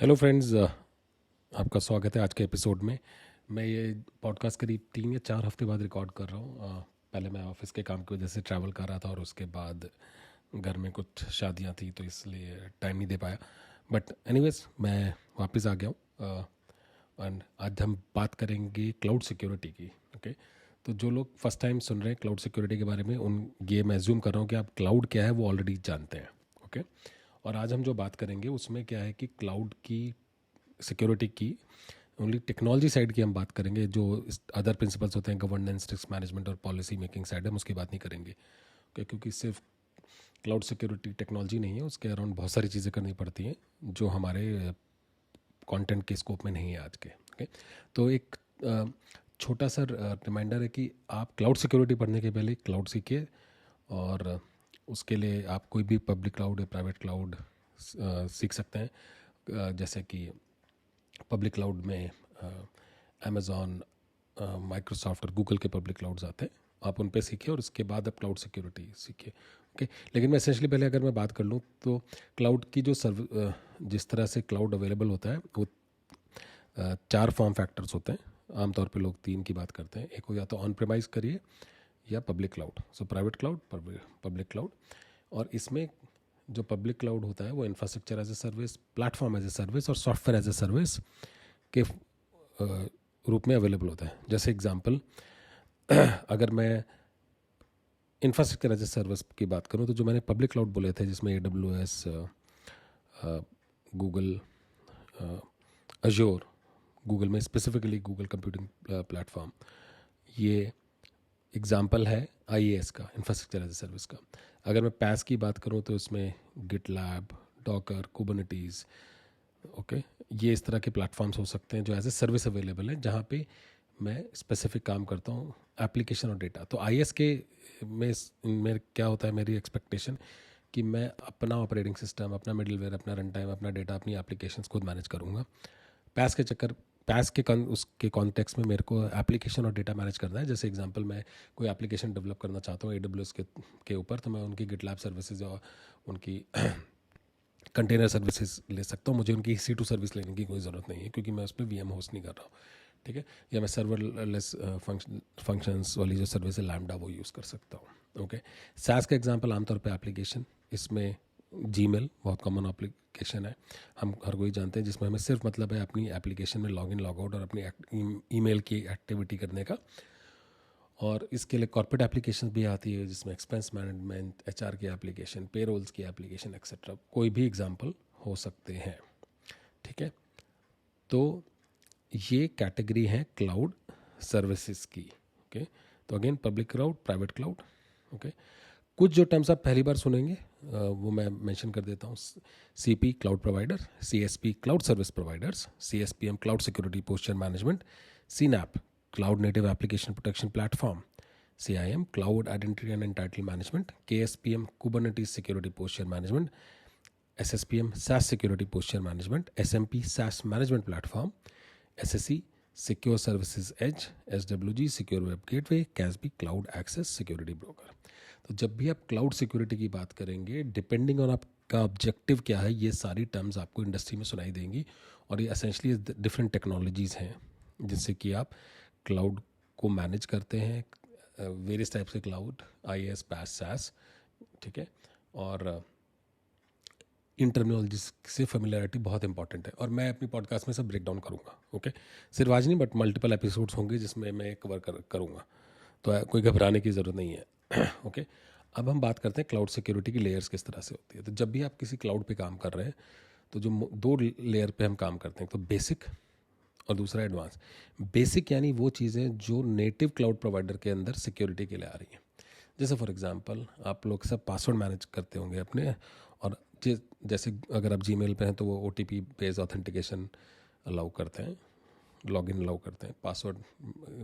Hello friends, आपका स्वागत है आज के एपिसोड में। मैं ये पॉडकास्ट करीब 3 या 4 हफ्ते बाद रिकॉर्ड कर रहा हूँ। पहले मैं ऑफिस के काम की वजह से ट्रैवल कर रहा था और उसके बाद घर में कुछ शादियाँ थी तो इसलिए टाइम नहीं दे पाया। बट एनीवेज मैं वापस आ गया हूँ एंड आज हम बात करेंगे क्लाउड सिक्योरिटी की। ओके, तो जो लोग फर्स्ट टाइम सुन रहे हैं क्लाउड सिक्योरिटी के बारे में, उन ये मैं एज्यूम कर रहा हूँ कि आप क्लाउड क्या है वो ऑलरेडी जानते हैं। ओके, और आज हम जो बात करेंगे उसमें क्या है कि क्लाउड की सिक्योरिटी की ओनली टेक्नोलॉजी साइड की हम बात करेंगे। जो अदर प्रिंसिपल्स होते हैं गवर्नेंस, रिस्क मैनेजमेंट और पॉलिसी मेकिंग साइड, हम उसकी बात नहीं करेंगे। क्योंकि सिर्फ क्लाउड सिक्योरिटी टेक्नोलॉजी नहीं है, उसके अराउंड बहुत सारी चीज़ें करनी पड़ती हैं जो हमारे कंटेंट के स्कोप में नहीं है आज के। ओके, तो एक छोटा सा रिमाइंडर है कि आप क्लाउड सिक्योरिटी पढ़ने के पहले क्लाउड सीखिए, और उसके लिए आप कोई भी पब्लिक क्लाउड या प्राइवेट क्लाउड सीख सकते हैं। जैसे कि पब्लिक क्लाउड में अमेज़ॉन, माइक्रोसॉफ्ट और गूगल के पब्लिक क्लाउड्स आते हैं, आप उन पे सीखिए और उसके बाद आप क्लाउड सिक्योरिटी सीखिए। ओके, लेकिन मैं एसेंशली पहले अगर मैं बात कर लूँ तो क्लाउड की जो जिस तरह से क्लाउड अवेलेबल होता है वो 4 फॉर्म फैक्टर्स होते हैं। आमतौर पे लोग 3 की बात करते हैं। एक हो या तो ऑन प्रेमाइज करिए या public cloud, so private cloud, public cloud. और इसमें जो पब्लिक क्लाउड होता है वो infrastructure as a service, platform as a service और सॉफ्टवेयर एज ए सर्विस के रूप में अवेलेबल होता है। जैसे एग्जांपल, अगर मैं इंफ्रास्ट्रक्चर एज ए सर्विस की बात करूं तो जो मैंने पब्लिक क्लाउड बोले थे जिसमें AWS, गूगल, अज्योर, गूगल में स्पेसिफिकली गूगल कंप्यूटिंग प्लेटफॉर्म, ये एग्जाम्पल है IaaS का, इंफ्रास्ट्रक्चर एज ए सर्विस का। अगर मैं पैस की बात करूं तो इसमें गिटलैब, डॉकर, कुबरनेटीज, ओके, ये इस तरह के प्लेटफॉर्म्स हो सकते हैं जो एज ए सर्विस अवेलेबल है, जहाँ पे मैं स्पेसिफिक काम करता हूँ एप्लीकेशन और डेटा। तो IaaS के में क्या होता है, मेरी एक्सपेक्टेशन कि मैं अपना ऑपरेटिंग सिस्टम, अपना मिडलवेयर, अपना रन टाइम, अपना डेटा, अपनी एप्लीकेशंस खुद मैनेज करूँगा। पैस के उसके कॉन्टेक्स्ट में मेरे को एप्लीकेशन और डेटा मैनेज करना है। जैसे एग्जांपल, मैं कोई एप्लीकेशन डेवलप करना चाहता हूँ AWS के ऊपर, तो मैं उनकी गिटलैब सर्विसेज और उनकी कंटेनर सर्विसेज ले सकता हूँ। मुझे उनकी C2 सर्विस लेने की कोई ज़रूरत नहीं है क्योंकि मैं उस पर VM होस्ट नहीं कर रहा हूँ। ठीक है, या मैं सर्वरलेस फंक्शंस वाली जो सर्विस है लैम्डा, वो यूज़ कर सकता हूँ। ओके, SaaS का एग्जांपल आमतौर पे एप्लीकेशन, इसमें Gmail बहुत कॉमन एप्लीकेशन है, हम हर कोई जानते हैं, जिसमें हमें सिर्फ मतलब है अपनी एप्लीकेशन में लॉगिन, लॉगआउट और अपनी ईमेल की एक्टिविटी करने का। और इसके लिए कॉर्पोरेट एप्लीकेशन भी आती है जिसमें एक्सपेंस मैनेजमेंट, HR की एप्लीकेशन, पेरोल्स की एप्लीकेशन एक्सेट्रा, कोई भी एग्जांपल हो सकते हैं। ठीक है, तो ये कैटेगरी है क्लाउड सर्विसेज की। ओके, तो again public cloud, private cloud. Okay, कुछ जो टर्म्स आप पहली बार सुनेंगे वो मैं मेंशन कर देता हूँ। CP cloud provider, CSP cloud service providers, CSPM cloud security posture management, CNAP cloud native application protection platform, CIM cloud identity and entitle management, KSPM Kubernetes security posture management, SSPM SaaS security posture management, SMP SaaS management platform, SSE secure services edge, SWG secure web gateway, CASB cloud access security broker. तो जब भी आप cloud security की बात करेंगे, depending on आपका objective क्या है, ये सारी टर्म्स आपको इंडस्ट्री में सुनाई देंगी। और ये असेंशली डिफरेंट टेक्नोलॉजीज़ हैं जिससे कि आप क्लाउड को मैनेज करते हैं, वेरियस टाइप्स के क्लाउड, IaaS, PaaS, SaaS। ठीक है, और इन टर्मिनोलॉजी से फेमिलियरिटी बहुत इंपॉर्टेंट है, और मैं अपनी पॉडकास्ट में सब ब्रेक डाउन करूँगा। ओके, सिर्फ आज नहीं बट मल्टीपल एपिसोड्स होंगे जिसमें मैं कवर करूँगा, तो कोई घबराने की ज़रूरत नहीं है। ओके, अब हम बात करते हैं क्लाउड सिक्योरिटी की लेयर्स किस तरह से होती है। तो जब भी आप किसी क्लाउड पे काम कर रहे हैं तो जो 2 लेयर पे हम काम करते हैं, तो बेसिक और दूसरा एडवांस। बेसिक यानी वो चीज़ें जो नेटिव क्लाउड प्रोवाइडर के अंदर सिक्योरिटी के लिए आ रही हैं। जैसे फॉर एग्जांपल, आप लोग सब पासवर्ड मैनेज करते होंगे अपने, और जैसे अगर आप Gmail पे हैं तो वो OTP बेस्ड ऑथेंटिकेशन अलाउ करते हैं, लॉगिन अलाउ करते हैं, पासवर्ड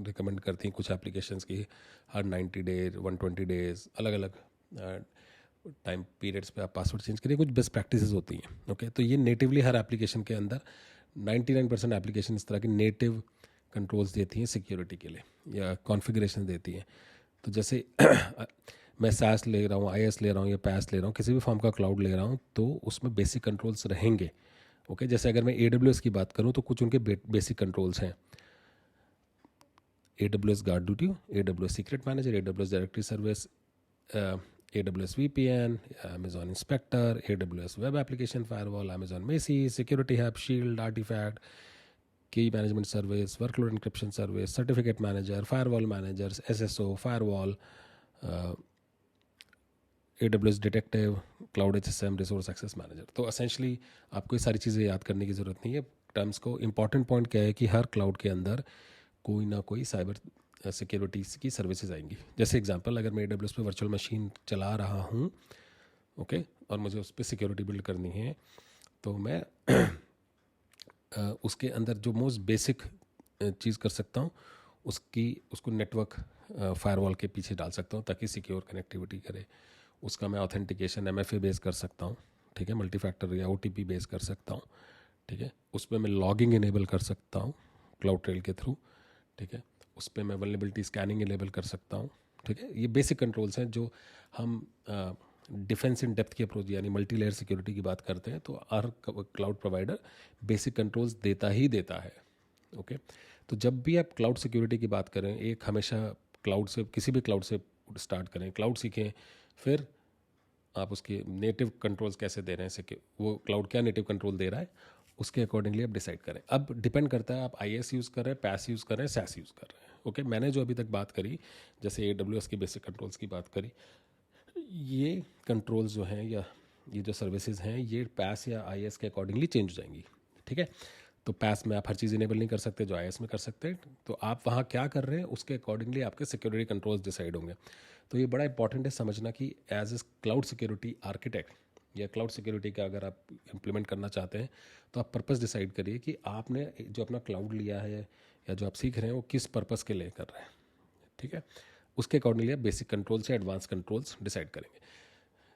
रिकमेंड करती हैं कुछ एप्लीकेशंस की, हर 90 डेज, 120 डेज, अलग अलग टाइम पीरियड्स पे आप पासवर्ड चेंज करिए, कुछ बेस्ट प्रैक्टिसेस होती हैं। ओके, तो ये नेटिवली हर एप्लीकेशन के अंदर 99% एप्लीकेशन इस तरह की नेटिव कंट्रोल्स देती हैं सिक्योरिटी के लिए, या कॉन्फ़िगरेशन देती हैं। तो जैसे मैं SaaS ले रहा हूँ, IaaS ले रहा हूँ या PaaS ले रहा हूँ, किसी भी फॉर्म का क्लाउड ले रहा हूँ, तो उसमें बेसिक कंट्रोल्स रहेंगे। ओके, जैसे अगर मैं AWS की बात करूँ तो कुछ उनके बेसिक कंट्रोल्स हैं। AWS guard duty, AWS secret manager, AWS directory service, AWS VPN, Amazon inspector, AWS web application firewall, Amazon Macie, security hub, shield, artifact, key management service, workload encryption service, certificate manager, firewall manager, SSO, firewall, AWS detective, cloud HSM, resource access manager. तो essentially आपको ये सारी चीज़ें याद करने की ज़रूरत नहीं है टर्म्स को। इंपॉर्टेंट पॉइंट क्या है कि हर क्लाउड के अंदर कोई ना कोई साइबर सिक्योरिटी की सर्विसेज आएंगी। जैसे एग्जांपल, अगर मैं AWS पे वर्चुअल मशीन चला रहा हूँ, ओके, और मुझे उस पर सिक्योरिटी बिल्ड करनी है, तो मैं उसके अंदर जो मोस्ट बेसिक चीज़ कर सकता हूँ उसको नेटवर्क फायरवॉल के पीछे डाल सकता हूँ ताकि सिक्योर कनेक्टिविटी करे। उसका मैं ऑथेंटिकेशन MFA बेस कर सकता हूँ, ठीक है, मल्टी फैक्टर या OTP बेस कर सकता हूँ, ठीक है। उस पर मैं लॉगिंग इनेबल कर सकता हूँ क्लाउड ट्रेल के थ्रू, ठीक है। उस पर मैं वल्नरेबिलिटी स्कैनिंग इनेबल कर सकता हूँ, ठीक है। ये बेसिक कंट्रोल्स हैं जो हम डिफेंस इन डेप्थ की अप्रोच यानी मल्टी लेयर सिक्योरिटी की बात करते हैं तो हर क्लाउड प्रोवाइडर बेसिक कंट्रोल्स देता ही देता है, ओके। तो जब भी आप क्लाउड सिक्योरिटी की बात करें, एक हमेशा क्लाउड से, किसी भी क्लाउड से स्टार्ट करें, क्लाउड सीखें, फिर आप उसके नेटिव कंट्रोल्स कैसे दे रहे हैं, वो क्लाउड क्या नेटिव कंट्रोल दे रहा है, उसके अकॉर्डिंगली आप डिसाइड करें। अब डिपेंड करता है आप IaaS यूज़ कर रहे हैं, PaaS यूज़ कर रहे हैं, SaaS यूज़ कर रहे हैं, ओके। मैंने जो अभी तक बात करी, जैसे AWS की बेसिक कंट्रोल्स की बात करी, ये कंट्रोल्स जो हैं या ये जो सर्विसेज हैं ये PaaS या IaaS के अकॉर्डिंगली चेंज हो जाएंगी, ठीक है। तो PaaS में आप हर चीज़ इनेबल नहीं कर सकते जो IaaS में कर सकते हैं, तो आप वहाँ क्या कर रहे हैं उसके अकॉर्डिंगली आपके सिक्योरिटी कंट्रोल्स डिसाइड होंगे। तो ये बड़ा इंपॉर्टेंट है समझना कि as a cloud security architect या क्लाउड सिक्योरिटी का अगर आप इम्प्लीमेंट करना चाहते हैं तो आप पर्पस डिसाइड करिए कि आपने जो अपना क्लाउड लिया है या जो आप सीख रहे हैं वो किस पर्पस के लिए कर रहे हैं, ठीक है। उसके अकॉर्डिंगली आप बेसिक कंट्रोल्स या एडवांस कंट्रोल्स डिसाइड करेंगे।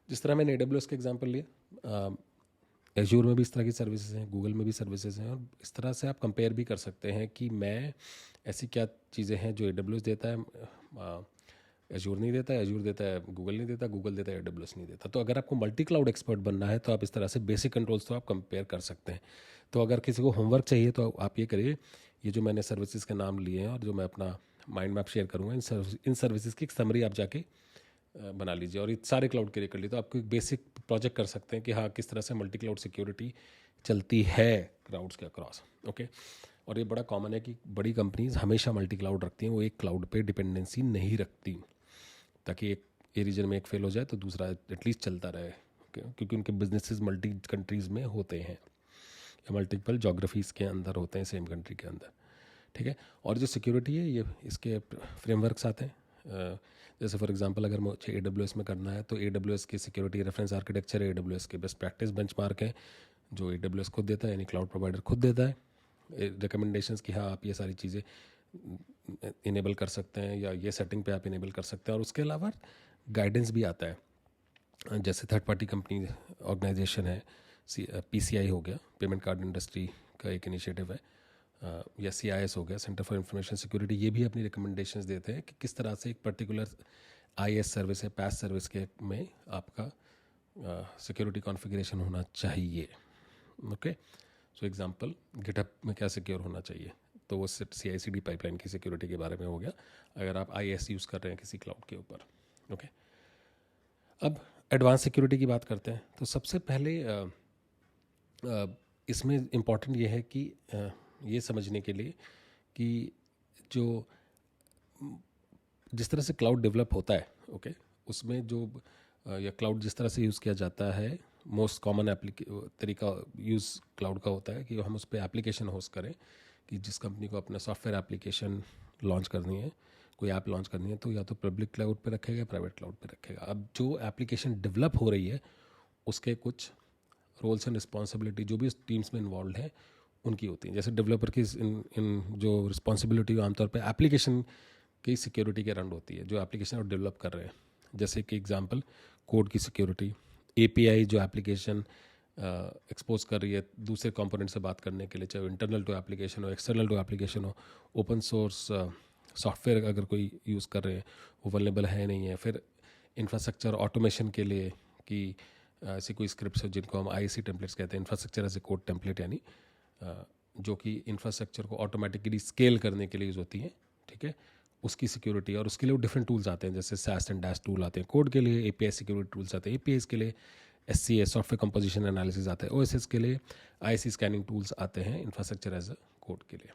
जिस तरह मैंने AWS का एग्जांपल लिया, एज्योर में भी इस तरह की सर्विसेज हैं, गूगल में भी सर्विसेज हैं, और इस तरह से आप कंपेयर भी कर सकते हैं कि मैं ऐसी क्या चीज़ें हैं जो AWS देता है, एज्योर नहीं देता है, एज्योर देता है गूगल नहीं देता, गूगल देता है AWS नहीं देता। तो अगर आपको मल्टी क्लाउड एक्सपर्ट बनना है तो आप इस तरह से बेसिक कंट्रोल्स तो आप कंपेयर कर सकते हैं। तो अगर किसी को होमवर्क चाहिए तो आप ये करिए, ये जो मैंने सर्विसेज के नाम लिए हैं और जो मैं अपना माइंड मैप शेयर करूँगा, इन सर्विसेज की एक समरी आप जाके बना लीजिए और ये सारे क्लाउड के लिए कर लीजिए। तो आपको एक बेसिक प्रोजेक्ट कर सकते हैं कि हाँ किस तरह से मल्टी क्लाउड सिक्योरिटी चलती है क्लाउड्स के अक्रॉस, ओके। और ये बड़ा कॉमन है कि बड़ी कंपनीज हमेशा मल्टी क्लाउड रखती हैं, वो एक क्लाउड पे डिपेंडेंसी नहीं रखती, ताकि एक ए रीजन में एक फेल हो जाए तो दूसरा एटलीस्ट चलता रहे, क्योंकि उनके बिजनेसेस मल्टी कंट्रीज़ में होते हैं या मल्टीपल जोग्राफीज़ के अंदर होते हैं सेम कंट्री के अंदर, ठीक है। और जो सिक्योरिटी है ये इसके फ्रेमवर्क्स आते हैं, जैसे फॉर एग्जांपल अगर मुझे AWS में करना है तो AWS की सिक्योरिटी रेफरेंस आर्किटेक्चर है, AWS के बेस्ट प्रैक्टिस बेंचमार्क है जो AWS खुद देता है, यानी क्लाउड प्रोवाइडर खुद देता है रिकमेंडेशंस कि हाँ आप ये सारी चीज़ें इनेबल कर सकते हैं या ये सेटिंग पे आप इनेबल कर सकते हैं। और उसके अलावा गाइडेंस भी आता है, जैसे थर्ड पार्टी कंपनी ऑर्गेनाइजेशन है, PCI हो गया, पेमेंट कार्ड इंडस्ट्री का एक इनिशिएटिव है, या CIS हो गया, सेंटर फॉर इंफॉर्मेशन सिक्योरिटी, ये भी अपनी रिकमेंडेशंस देते हैं कि किस तरह से एक पर्टिकुलर IaaS सर्विस है, PaaS सर्विस के में आपका सिक्योरिटी कॉन्फ़िगरेशन होना चाहिए, ओके। सो एग्जांपल गिटहब में क्या सिक्योर होना चाहिए, तो वो CI/CD पाइपलाइन की सिक्योरिटी के बारे में हो गया अगर आप IaaS यूज़ कर रहे हैं किसी क्लाउड के ऊपर, ओके। अब एडवांस सिक्योरिटी की बात करते हैं। तो सबसे पहले इसमें इम्पॉर्टेंट ये है कि ये समझने के लिए कि जो जिस तरह से क्लाउड डेवलप होता है, ओके, उसमें जो या क्लाउड जिस तरह से यूज़ किया जाता है, मोस्ट कॉमन तरीका यूज़ क्लाउड का होता है कि हम उस पर एप्लीकेशन होस्ट करें, कि जिस कंपनी को अपना सॉफ्टवेयर एप्लीकेशन लॉन्च करनी है, कोई ऐप लॉन्च करनी है, तो या तो पब्लिक क्लाउड पे रखेगा या प्राइवेट क्लाउड पे रखेगा। अब जो एप्लीकेशन डेवलप हो रही है उसके कुछ रोल्स एंड रिस्पॉन्सिबिलिटी जो भी इस टीम्स में इन्वॉल्व है उनकी होती हैं। जैसे डेवलपर की इन जो रिस्पॉन्सिबिलिटी आमतौर पे एप्लीकेशन की सिक्योरिटी के अराउंड होती है, जो एप्लीकेशन आप डेवलप कर रहे हैं। जैसे कि एग्जांपल कोड की सिक्योरिटी, API जो एप्लीकेशन एक्सपोज कर रही है दूसरे कंपोनेंट से बात करने के लिए, चाहे इंटरनल टू एप्लीकेशन हो, एक्सटर्नल टू एप्लीकेशन हो, ओपन सोर्स सॉफ्टवेयर अगर कोई यूज़ कर रहे हैं वो वल्नरेबल है नहीं है। फिर इंफ्रास्ट्रक्चर ऑटोमेशन के लिए कि ऐसी कोई स्क्रिप्ट्स है जिनको हम IAC टेम्पलेट्स कहते हैं, infrastructure as a code template, यानी जो कि इंफ्रास्ट्रक्चर को ऑटोमेटिकली स्केल करने के लिए यूज़ होती हैं, ठीक है, उसकी सिक्योरिटी। और उसके लिए वो डिफरेंट टूल्स आते हैं, जैसे SAST एंड DAST टूल आते हैं कोड के लिए, API सिक्योरिटी टूल्स आते हैं APIs के लिए, SCA सॉफ्टवेयर कंपोजिशन एनालिसिस आता है OSS के लिए, IAC स्कैनिंग टूल्स आते हैं इंफ्रास्ट्रक्चर एज अ कोड के लिए,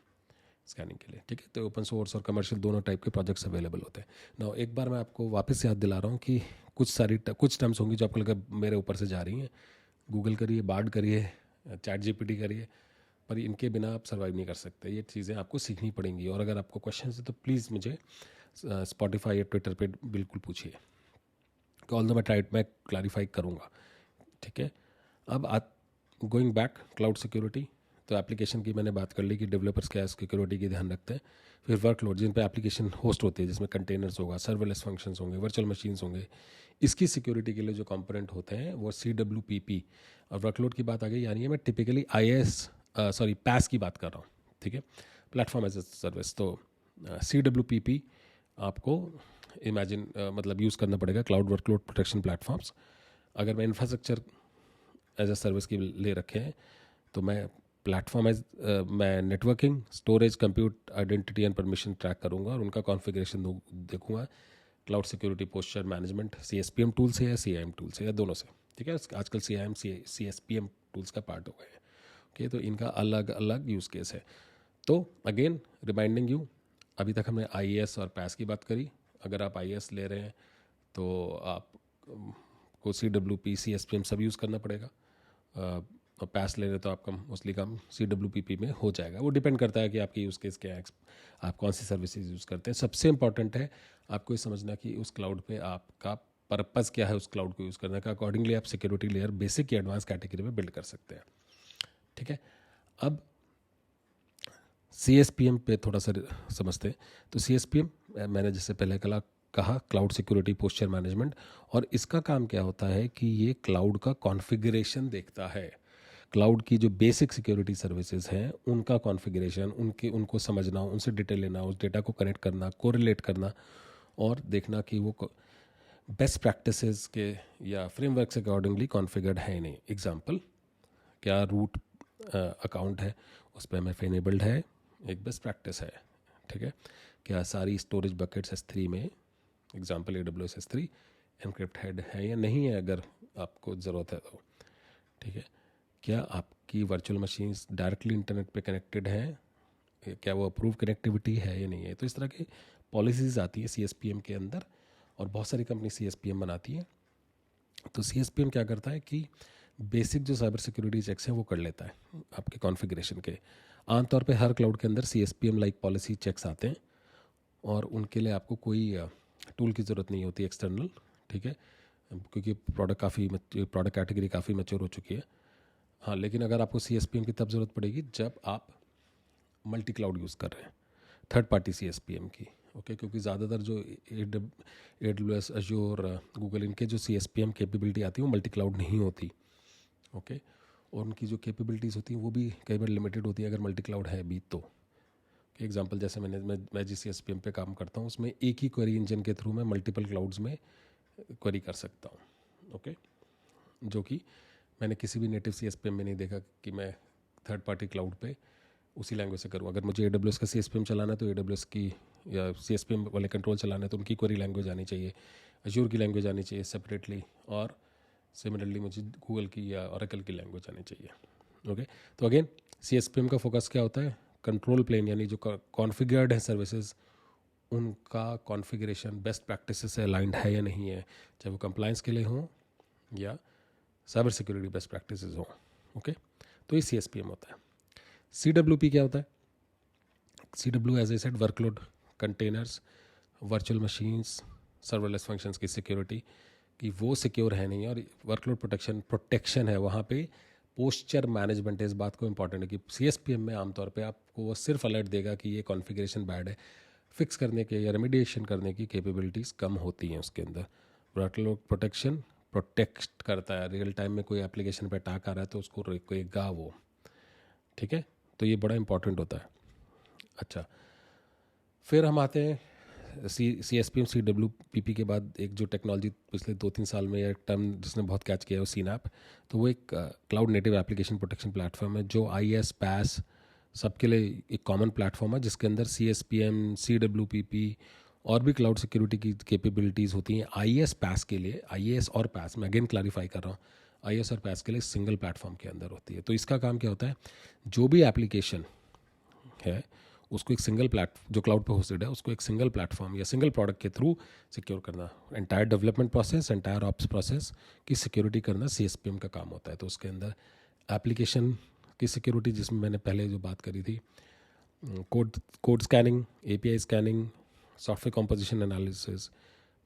स्कैनिंग के लिए, ठीक है। तो ओपन सोर्स और कमर्शियल दोनों टाइप के प्रोजेक्ट्स अवेलेबल होते हैं। नाउ एक बार मैं आपको वापस याद दिला रहा हूँ कि कुछ टर्म्स होंगी जो आपको लगा मेरे ऊपर से जा रही हैं, गूगल करिए, बार्ड करिए, ChatGPT करिए, पर इनके बिना आप सर्वाइव नहीं कर सकते। ये चीज़ें आपको सीखनी पड़ेंगी। और अगर आपको क्वेश्चन है तो प्लीज़ मुझे स्पॉटिफाई या ट्विटर पे बिल्कुल पूछिए, ऑल द मैं क्लैरिफाई करूँगा, ठीक है। अब गोइंग बैक क्लाउड सिक्योरिटी, तो एप्लीकेशन की मैंने बात कर ली कि डेवलपर्स क्या सिक्योरिटी की ध्यान रखते हैं। फिर वर्कलोड, जिन पे एप्लीकेशन होस्ट होती है, जिसमें कंटेनर्स होगा, सर्वरलेस फंक्शंस होंगे, वर्चुअल मशीन्स होंगे, इसकी सिक्योरिटी के लिए जो कंपोनेंट होते हैं वो CWPP। और वर्कलोड की बात आ गई, यानी मैं टिपिकली PaaS की बात कर रहा हूँ, ठीक है, प्लेटफॉर्म एज ए सर्विस। तो CWPP आपको इमेजिन मतलब यूज़ करना पड़ेगा, क्लाउड वर्कलोड प्रोटेक्शन प्लेटफॉर्म्स। अगर मैं इंफ्रास्ट्रक्चर एज ए सर्विस की ले रखे हैं तो मैं प्लेटफॉर्म एज मैं networking, storage, compute, identity and permission track करूँगा और उनका कॉन्फ़िगरेशन देखूँगा cloud security posture management CSPM tool से या CIM टूल से या दोनों से, ठीक है। आजकल CIM CSPM टूल्स का पार्ट हो गए हैं, ओके। तो इनका अलग अलग यूज़ केस है। तो अगेन रिमाइंडिंग यू, अभी तक हमने IAS और PaaS की बात करी। अगर आप IAS ले रहे हैं तो आप को CWP CSPM सब यूज़ करना पड़ेगा, और PaaS ले रहे तो आपका मोस्टली काम CWPP में हो जाएगा। वो डिपेंड करता है कि आपकी यूज़ केस क्या है, आप कौन सी सर्विसेज यूज़ करते हैं। सबसे इंपॉर्टेंट है आपको ये समझना कि उस क्लाउड पे आपका पर्पज़ क्या है, उस क्लाउड को यूज़ करने का। अकॉर्डिंगली आप सिक्योरिटी लेयर बेसिक या एडवांस कैटेगरी में बिल्ड कर सकते हैं, ठीक है। अब CSPM पे थोड़ा सा समझते हैं। तो CSPM मैंने जैसे पहले कहा क्लाउड सिक्योरिटी पोस्चर मैनेजमेंट, और इसका काम क्या होता है कि ये क्लाउड का कॉन्फ़िगरेशन देखता है। क्लाउड की जो बेसिक सिक्योरिटी सर्विसेज हैं उनका कॉन्फ़िगरेशन, उनको समझना, उनसे डेटा लेना, उस डेटा को कनेक्ट करना, कोरिलेट करना और देखना कि वो बेस्ट प्रैक्टिसेस के या फ्रेमवर्क से अकॉर्डिंगली कॉन्फ़िगर्ड है नहीं। एग्जांपल, क्या रूट अकाउंट है उस पर MFA इनेबल्ड है, एक बेस्ट प्रैक्टिस है, ठीक है। क्या सारी स्टोरेज बकेट्स S3 में, example AWS S3 encrypt head है या नहीं है, अगर आपको ज़रूरत है तो, ठीक है। क्या आपकी वर्चुअल मशीन्स डायरेक्टली इंटरनेट पे कनेक्टेड हैं, क्या वो अप्रूव कनेक्टिविटी है या नहीं है। तो इस तरह की पॉलिसीज़ आती है CSPM के अंदर, और बहुत सारी कंपनी CSPM बनाती है। तो CSPM क्या करता है कि बेसिक जो साइबर सिक्योरिटी चेक्स हैं वो कर लेता है आपके कॉन्फ़िगरेशन के। आमतौर पे हर क्लाउड के अंदर CSPM लाइक पॉलिसी चेक्स आते हैं, और उनके लिए आपको कोई टूल की ज़रूरत नहीं होती एक्सटर्नल, ठीक है, क्योंकि प्रोडक्ट कैटेगरी काफ़ी मैच्योर हो चुकी है। हाँ, लेकिन अगर आपको CSPM की तब ज़रूरत पड़ेगी जब आप मल्टी क्लाउड यूज़ कर रहे हैं, थर्ड पार्टी CSPM की, ओके। क्योंकि ज़्यादातर जो AWS, अज्योर, गूगल, इनके जो CSPM कैपेबिलिटी आती है वो मल्टी क्लाउड नहीं होती, ओके। और उनकी जो कैपेबिलिटीज़ होती हैं वो भी कई बार लिमिटेड होती है अगर मल्टी क्लाउड है भी तो। एग्जांपल, जैसे मैं जिस CSPM पे काम करता हूँ उसमें एक ही क्वेरी इंजन के थ्रू मैं मल्टीपल क्लाउड्स में क्वेरी कर सकता हूँ, ओके। जो कि मैंने किसी भी नेटिव CSPM में नहीं देखा कि मैं थर्ड पार्टी क्लाउड पे उसी लैंग्वेज से करूँ। अगर मुझे AWS का CSPM चलाना है तो AWS की या CSPM वाले कंट्रोल चलाना है तो उनकी क्वेरी लैंग्वेज आनी चाहिए, अज्योर की लैंग्वेज आनी चाहिए सेपरेटली, और सिमिलरली मुझे गूगल की या ओरेकल की लैंग्वेज आनी चाहिए, ओके। तो अगेन CSPM का फोकस क्या होता है, कंट्रोल प्लेन, यानी जो कॉन्फ़िगर्ड है सर्विसेज उनका कॉन्फ़िगरेशन बेस्ट प्रैक्टिस से अलाइंड है या नहीं है, चाहे वो कंप्लायंस के लिए हों या साइबर सिक्योरिटी बेस्ट प्रैक्टिसेस हों, ओके। तो ये CSPM होता है। CWP क्या होता है, CW as a said workload containers, virtual machines, serverless functions की सिक्योरिटी, कि वो सिक्योर है नहीं, और वर्कलोड प्रोटेक्शन है वहाँ पे। पोस्चर मैनेजमेंट, इस बात को इंपॉर्टेंट है कि CSPM में आमतौर पे आपको वो सिर्फ अलर्ट देगा कि ये कॉन्फ़िगरेशन बैड है, फिक्स करने के या रेमिडिएशन करने की कैपेबिलिटीज़ कम होती हैं उसके अंदर। वर्कलोड प्रोटेक्शन प्रोटेक्ट करता है, रियल टाइम में कोई एप्लीकेशन पे अटैक आ रहा है तो उसको रोकेगा वो, ठीक है। तो ये बड़ा इंपॉर्टेंट होता है। अच्छा, फिर हम आते हैं CSPM CWPP के बाद एक जो टेक्नोलॉजी पिछले 2-3 साल में, एक टर्म जिसने बहुत कैच किया है वो सीनैप। तो वो एक cloud native application protection platform है जो IaaS PaaS सबके लिए एक कॉमन प्लेटफॉर्म है, जिसके अंदर CSPM CWPP और भी क्लाउड सिक्योरिटी की कैपेबिलिटीज़ होती हैं। IaaS PaaS के लिए, IaaS और PaaS मैं अगेन क्लैरिफाई कर रहा हूँ, IaaS और PaaS के लिए सिंगल प्लेटफॉर्म के अंदर होती है। तो इसका काम क्या होता है, जो भी एप्लीकेशन है उसको एक सिंगल जो क्लाउड पे होस्टेड है उसको एक सिंगल प्लेटफॉर्म या सिंगल प्रोडक्ट के थ्रू सिक्योर करना, entire development process, entire ops process की सिक्योरिटी करना CSPM का काम होता है। तो उसके अंदर एप्लीकेशन की सिक्योरिटी, जिसमें मैंने पहले जो बात करी थी, code scanning, API scanning, software composition analysis,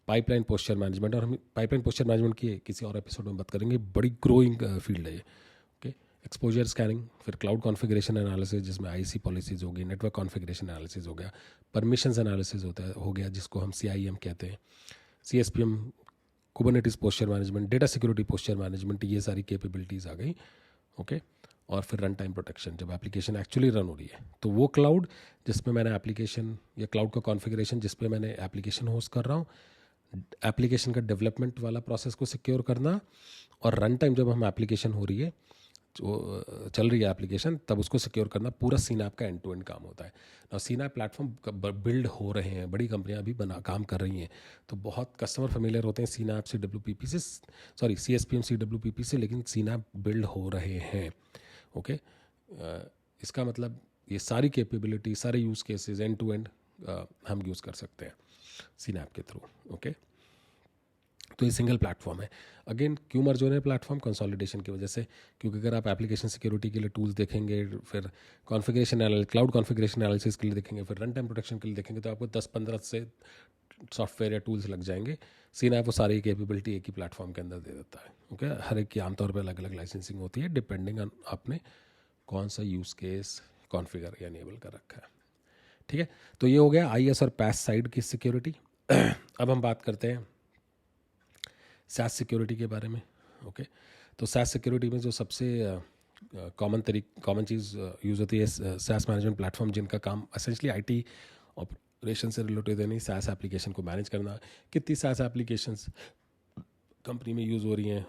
pipeline posture management, और हम पाइपलाइन पोस्चर मैनेजमेंट की किसी और एपिसोड में बात करेंगे, बड़ी ग्रोइंग फील्ड है ये। ओके, एक्सपोजर स्कैनिंग, फिर क्लाउड कॉन्फ़िगरेशन एनालिसिस जिसमें IC पॉलिसीज़ होगी, नेटवर्क कॉन्फ़िगरेशन एनालिसिस हो गया, परमिशंस एनालिसिस हो गया जिसको हम CIEM कहते हैं, CSPM Kubernetes posture management, data security posture management, ये सारी कैपेबिलिटीज़ आ गई। ओके, और फिर रन टाइम प्रोटेक्शन, जब एप्लीकेशन एक्चुअली रन हो रही है तो वो क्लाउड जिसमें मैंने एप्लीकेशन या क्लाउड का कॉन्फ़िगरेशन जिस पे मैंने एप्लीकेशन होस्ट कर रहा हूँ, एप्लीकेशन का डेवलपमेंट वाला प्रोसेस को सिक्योर करना, और रन टाइम जब हम एप्लीकेशन हो रही है, जो चल रही है एप्लीकेशन, तब उसको सिक्योर करना पूरा सीनैप का एंड टू एंड काम होता है। और सीनैप प्लेटफॉर्म बिल्ड हो रहे हैं, बड़ी कंपनियां अभी काम कर रही हैं, तो बहुत कस्टमर फेमिलियर होते हैं सीनैप CWPP से, सॉरी CSPM CWPP से, लेकिन सीनैप बिल्ड हो रहे हैं। ओके, इसका मतलब ये सारी कैपेबिलिटी, सारे use cases end to end हम यूज़ कर सकते हैं सीनैप के थ्रू। ओके, तो ये सिंगल प्लेटफॉर्म है। अगेन क्यों मर्ज हो रहे हैं प्लेटफॉर्म, कंसोलिडेशन की वजह से, क्योंकि अगर आप एप्लीकेशन सिक्योरिटी के लिए टूल्स देखेंगे, फिर क्लाउड कॉन्फ़िगरेशन एनालिसिस के लिए देखेंगे, फिर रन टाइम प्रोटेक्शन के लिए देखेंगे, तो आपको 10-15 से सॉफ्टवेयर या टूल्स लग जाएंगे। सीनैप वो सारी कैपेबिलिटी एक ही प्लेटफॉर्म के अंदर दे देता है। ओके, हर एक की आमतौर पर अलग अलग लाइसेंसिंग होती है डिपेंडिंग ऑन आपने कौन सा यूज़ केस कॉन्फ़िगर या इनेबल कर रखा है। ठीक है, तो ये हो गया IaaS और PaaS साइड की सिक्योरिटी। अब हम बात करते हैं SaaS सिक्योरिटी के बारे में। ओके, तो SaaS सिक्योरिटी में जो सबसे कॉमन चीज़ यूज़ होती है, SaaS मैनेजमेंट प्लेटफॉर्म, जिनका काम एसेंशली IT ऑपरेशन से रिलेटेड है, नहीं SaaS एप्लीकेशन को मैनेज करना। कितनी SaaS एप्लीकेशंस कंपनी में यूज़ हो रही हैं,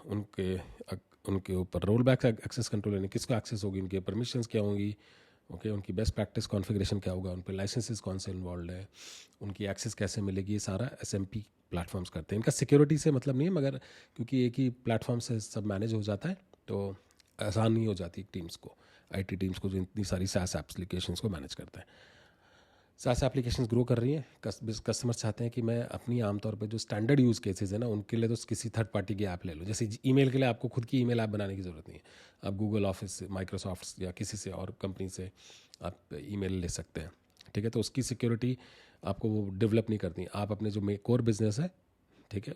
उनके ऊपर रोल बैक एक्सेस कंट्रोल, यानी किसको एक्सेस होगी, उनके परमिशंस क्या होंगी, ओके, उनकी बेस्ट प्रैक्टिस कॉन्फ़िगरेशन क्या होगा, उन पर लाइसेंसेस कौन से इन्वॉल्व है, उनकी एक्सेस कैसे मिलेगी, ये सारा SMP प्लेटफॉर्म्स करते हैं। इनका सिक्योरिटी से मतलब नहीं है, मगर क्योंकि एक ही प्लेटफॉर्म से सब मैनेज हो जाता है तो आसान नहीं हो जाती टीम्स को, IT टीम्स को, जो इतनी सारी SaaS एप्लीकेशंस को मैनेज करता है। SaaS एप्लीकेशंस ग्रो कर रही हैं, कस्टमर्स चाहते हैं कि मैं अपनी आमतौर पे जो स्टैंडर्ड यूज़ केसेस है ना, उनके लिए तो किसी थर्ड पार्टी की ऐप ले लो। जैसे ईमेल के लिए आपको खुद की ईमेल ऐप बनाने की ज़रूरत नहीं है, आप गूगल ऑफिस से, माइक्रोसॉफ्ट या किसी से और कंपनी से आप ईमेल ले सकते हैं। ठीक है, तो उसकी सिक्योरिटी आपको वो डेवलप नहीं करनी, आप अपने जो कोर बिजनेस है, ठीक है,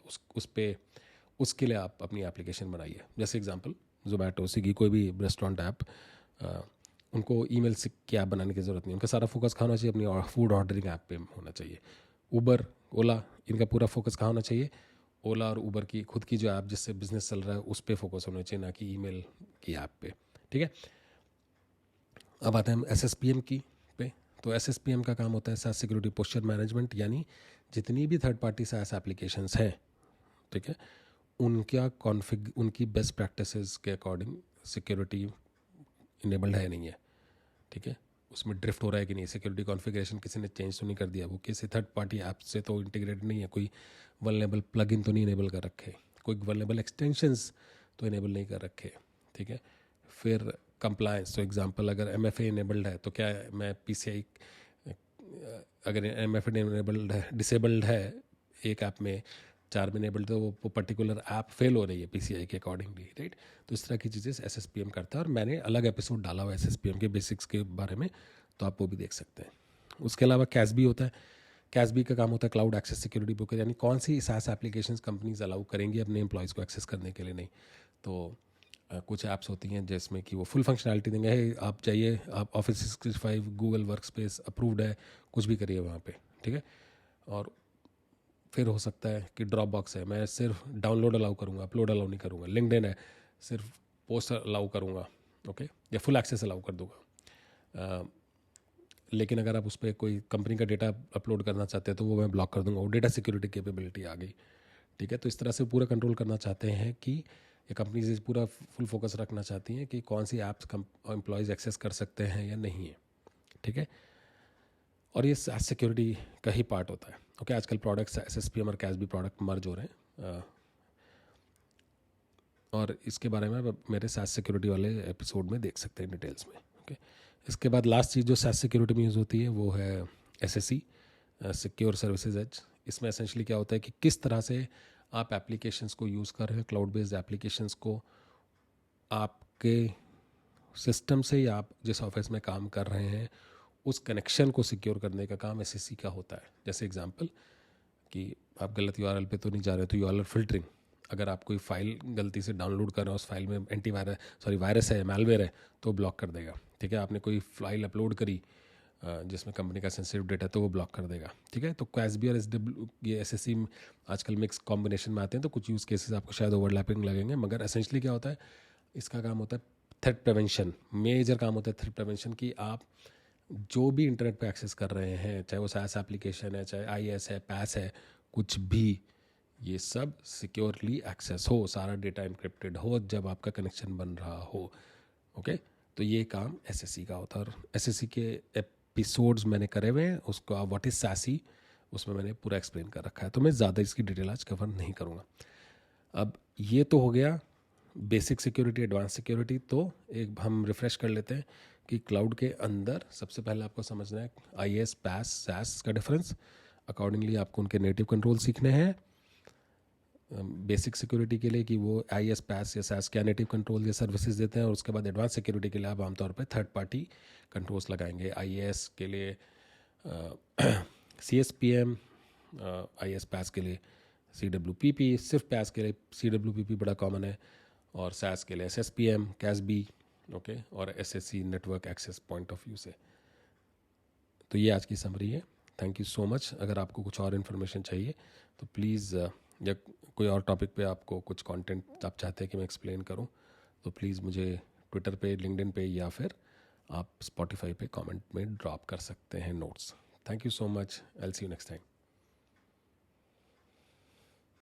उसके लिए आप अपनी एप्लीकेशन बनाइए। जैसे एग्जांपल ज़ोमैटो, स्विगी, कोई भी रेस्टोरेंट ऐप, उनको ईमेल से की ऐप बनाने की ज़रूरत नहीं, उनका सारा फोकस कहाँ होना चाहिए, अपनी फूड ऑर्डरिंग ऐप पे होना चाहिए। उबर, ओला, इनका पूरा फोकस कहाँ होना चाहिए, ओला और उबर की खुद की जो ऐप जिससे बिजनेस चल रहा है उस पर फोकस होना चाहिए, ना कि ईमेल की ऐप पे। ठीक है, अब आते हैं हम SSPM की पे। तो SSPM का काम होता है SaaS सिक्योरिटी पोस्चर मैनेजमेंट, यानी जितनी भी थर्ड पार्टी SaaS एप्लीकेशंस हैं, ठीक है, उनकी बेस्ट प्रैक्टिसेस के अकॉर्डिंग सिक्योरिटी इनेबल्ड है नहीं है। ठीक है, उसमें ड्रिफ्ट हो रहा है कि नहीं, सिक्योरिटी कॉन्फ़िगरेशन किसी ने चेंज तो नहीं कर दिया, वो किसी थर्ड पार्टी ऐप से तो इंटीग्रेट नहीं है, कोई वल्नरेबल प्लगइन तो नहीं इनेबल कर रखे, कोई वल्नरेबल एक्सटेंशंस तो इनेबल नहीं कर रखे। ठीक है, फिर कंप्लायंस, तो एग्जांपल अगर MFA इनेबल्ड है तो क्या मैं PCI, अगर MFA इनेबल्ड है, डिसेबल्ड है एक ऐप में, 4 में इनेबल्ड, तो वो पर्टिकुलर ऐप फेल हो रही है PCI के अकॉर्डिंगली, राइट। तो इस तरह की चीज़ें SSPM करता है, और मैंने अलग एपिसोड डाला हुआ है SSPM के बेसिक्स के बारे में, तो आप वो भी देख सकते हैं। उसके अलावा CASB होता है। CASB का काम होता है क्लाउड एक्सेस सिक्योरिटी बुक, यानी कौन सी SaaS एप्लीकेशंस कंपनीज अलाउ करेंगी अपने एम्प्लॉयज़ को एक्सेस करने के लिए, नहीं तो कुछ ऐप्स होती हैं जिसमें कि वो फुल फंक्शनैलिटी देंगे, है आप चाहिए, आप Office 365 गूगल वर्कस्पेस अप्रूव्ड है, कुछ भी करिए वहाँ पे। ठीक है, और फिर हो सकता है कि ड्रॉप बॉक्स है, मैं सिर्फ डाउनलोड अलाउ करूँगा, अपलोड अलाउ नहीं करूँगा। लिंक्डइन है, सिर्फ पोस्ट अलाउ करूँगा, ओके, या फुल एक्सेस अलाउ कर दूँगा। लेकिन अगर आप उस पर कोई कंपनी का डेटा अपलोड करना चाहते हैं तो वो मैं ब्लॉक कर दूंगा, वो डेटा सिक्योरिटी कैपेबिलिटी आ गई। ठीक है, तो इस तरह से पूरा कंट्रोल करना चाहते हैं कि ये कंपनी से पूरा फुल फोकस रखना चाहती हैं कि कौन सी ऐप्स एम्प्लॉयज़ एक्सेस कर सकते हैं या नहीं है। ठीक है, और ये सिक्योरिटी का ही पार्ट होता है। ओके, आजकल प्रोडक्ट्स SSPM और CASB प्रोडक्ट मर्ज हो रहे हैं, और इसके बारे में आप मेरे SaaS सिक्योरिटी वाले एपिसोड में देख सकते हैं डिटेल्स में। ओके, इसके बाद लास्ट चीज़ जो SaaS सिक्योरिटी में यूज़ होती है वो है SSE, सिक्योर सर्विसेज एज। इसमें एसेंशली क्या होता है कि किस तरह से आप एप्लीकेशंस को यूज़ कर रहे हैं, क्लाउड बेस्ड एप्लीकेशंस को आपके सिस्टम से या आप जिस ऑफिस में काम कर रहे हैं उस कनेक्शन को सिक्योर करने का काम SSE का होता है। जैसे एग्जांपल कि आप गलत URL पे तो नहीं जा रहे, तो URL फिल्टरिंग, अगर आप कोई फाइल गलती से डाउनलोड कर रहे हो, उस फाइल में वायरस है, मैलवेयर है, तो ब्लॉक कर देगा। ठीक है, आपने कोई फाइल अपलोड करी जिसमें कंपनी का सेंसिटिव डेटा है तो वो ब्लॉक कर देगा। ठीक है, तो CASB और ये SSE आजकल मिक्स कॉम्बिनेशन में आते हैं, तो कुछ यूज़ केसेस आपको शायद ओवरलैपिंग लगेंगे, मगर एसेंशली क्या होता है, इसका काम होता है थ्रेट प्रिवेंशन। मेजर काम होता है थ्रेट प्रिवेंशन की आप जो भी इंटरनेट पे एक्सेस कर रहे हैं, चाहे वो SaaS एप्लीकेशन है, चाहे IaaS है, PaaS है, कुछ भी, ये सब सिक्योरली एक्सेस हो, सारा डेटा इंक्रिप्टेड हो जब आपका कनेक्शन बन रहा हो। ओके, तो ये काम SSE का होता है, और SSE के एपिसोड्स मैंने करे हुए हैं, उसको व्हाट इज़ SASE उसमें मैंने पूरा एक्सप्लेन कर रखा है, तो मैं ज़्यादा इसकी डिटेल आज कवर नहीं करूँगा। अब ये तो हो गया बेसिक सिक्योरिटी, एडवांस सिक्योरिटी। तो एक हम रिफ्रेश कर लेते हैं कि क्लाउड के अंदर सबसे पहले आपको समझना है IaaS, PaaS, SaaS का डिफरेंस। अकॉर्डिंगली आपको उनके नेटिव कंट्रोल सीखने हैं बेसिक सिक्योरिटी के लिए कि वो IaaS, PaaS या SaaS क्या नेटिव कंट्रोल या सर्विसेज देते हैं, और उसके बाद एडवांस सिक्योरिटी के लिए आप आमतौर पर थर्ड पार्टी कंट्रोल्स लगाएंगे। IaaS के लिए CSPM, IaaS PaaS के लिए CWPP, सिर्फ PaaS के लिए CWPP बड़ा कॉमन है, और SaaS के लिए SSPM, CASB, ओके, और SSE network access point of view से। तो ये आज की समरी है। Thank you so much. अगर आपको कुछ और इन्फॉर्मेशन चाहिए तो प्लीज़, या कोई और टॉपिक पे आपको कुछ कंटेंट आप चाहते हैं कि मैं एक्सप्लेन करूं, तो प्लीज़ मुझे ट्विटर पे, लिंक्डइन पे, या फिर आप स्पॉटिफाई पे कमेंट में ड्रॉप कर सकते हैं notes. Thank you so much. I will see you next time.